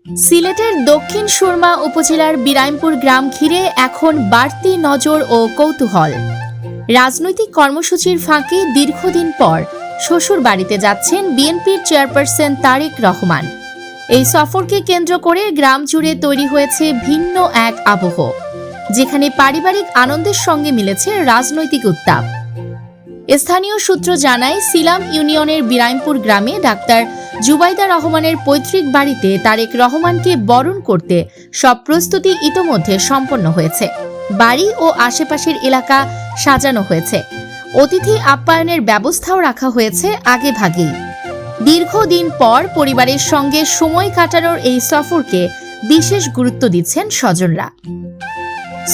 সিলেটের দক্ষিণ সুরমা উপজেলার বিরাইমপুর গ্রাম ঘিরে এখন বাড়তি নজর ও কৌতূহল। রাজনৈতিক কর্মসূচির ফাঁকে দীর্ঘদিন পর শ্বশুর বাড়িতে যাচ্ছেন বিএনপির চেয়ারপারসন তারেক রহমান। এই সফরকে কেন্দ্র করে গ্রাম জুড়ে তৈরি হয়েছে ভিন্ন এক আবহ, যেখানে পারিবারিক আনন্দের সঙ্গে মিলেছে রাজনৈতিক উত্তাপ। স্থানীয় সূত্র জানায়, সিলাম ইউনিয়নের বিরাইমপুর গ্রামে ডাক্তার জুবাইদা রহমানের পৈতৃক বাড়িতে তারেক রহমানকে বরণ করতে সব প্রস্তুতি ইতোমধ্যে সম্পন্ন হয়েছে। বাড়ি ও আশেপাশের এলাকা সাজানো হয়েছে। অতিথি আপ্যায়নের ব্যবস্থাও রাখা হয়েছে আগেভাগেই। দীর্ঘদিন পর পরিবারের সঙ্গে সময় কাটানোর এই সফরকে বিশেষ গুরুত্ব দিচ্ছেন স্বজনরা।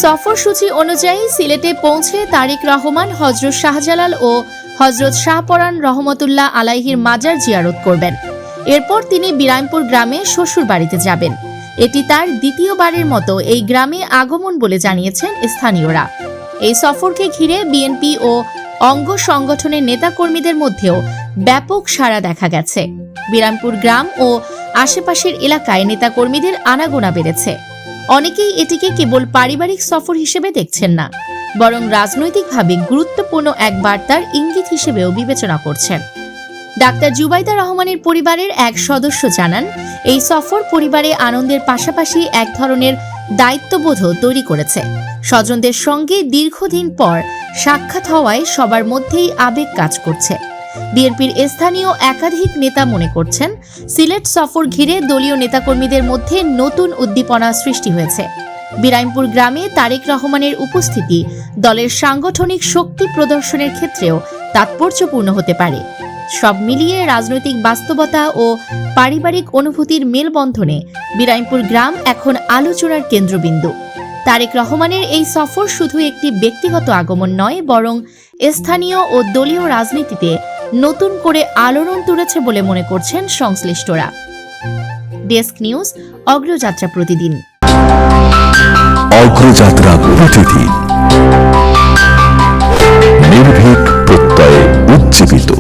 সফরসূচি অনুযায়ী সিলেটে পৌঁছে তারেক রহমান হযরত শাহজালাল ও হযরত শাহপরান রহমতুল্লাহ আলাইহির মাজার জিয়ারত করবেন। এরপর তিনি বিরাইমপুর গ্রামে শ্বশুর বাড়িতে যাবেন। এটি তার দ্বিতীয়বারের মতো এই গ্রামে আগমন বলে জানিয়েছেন স্থানীয়রা। এই সফরকে ঘিরে বিএনপি ও অঙ্গ সংগঠনের নেতাকর্মীদের মধ্যেও ব্যাপক সাড়া দেখা গেছে। বিরামপুর গ্রাম ও আশেপাশের এলাকায় নেতাকর্মীদের আনাগোনা বেড়েছে। অনেকেই এটিকে কেবল পারিবারিক সফর হিসেবে দেখছেন না, বরং রাজনৈতিকভাবে গুরুত্বপূর্ণ এক বার্তার ইঙ্গিত হিসেবেও বিবেচনা করছেন। ডাক্তার জুবাইদা রহমানের পরিবারের এক সদস্য জানান, এই সফর পরিবারে আনন্দের পাশাপাশি এক ধরনের দায়িত্ববোধও তৈরি করেছে। স্বজনদের সঙ্গে দীর্ঘদিন পর সাক্ষাৎ হওয়ায় সবার মধ্যেই আবেগ কাজ করছে। বিএনপির স্থানীয় একাধিক নেতা মনে করছেন, সিলেট সফর ঘিরে দলীয় নেতাকর্মীদের মধ্যে নতুন উদ্দীপনা সৃষ্টি হয়েছে। বিরাইমপুর গ্রামে তারেক রহমানের উপস্থিতি দলের সাংগঠনিক শক্তি প্রদর্শনের ক্ষেত্রেও তাৎপর্যপূর্ণ হতে পারে। সব মিলিয়ে রাজনৈতিক বাস্তবতা ও পারিবারিক অনুভূতির মেলবন্ধনে বিরাইমপুর গ্রাম এখন আলোচনার কেন্দ্রবিন্দু। তারেক রহমানের এই সফর শুধু একটি ব্যক্তিগত আগমন নয়, বরং স্থানীয় ও দলীয় রাজনীতিতে নতুন করে আলোড়ন তুলেছে বলে মনে করছেন সংশ্লিষ্টরা। ডেস্ক নিউজ, অগ্রযাত্রা প্রতিদিন। অগ্রযাত্রা প্রতিদিন, নির্ভীক প্রত্যয়ে উজ্জীবিত।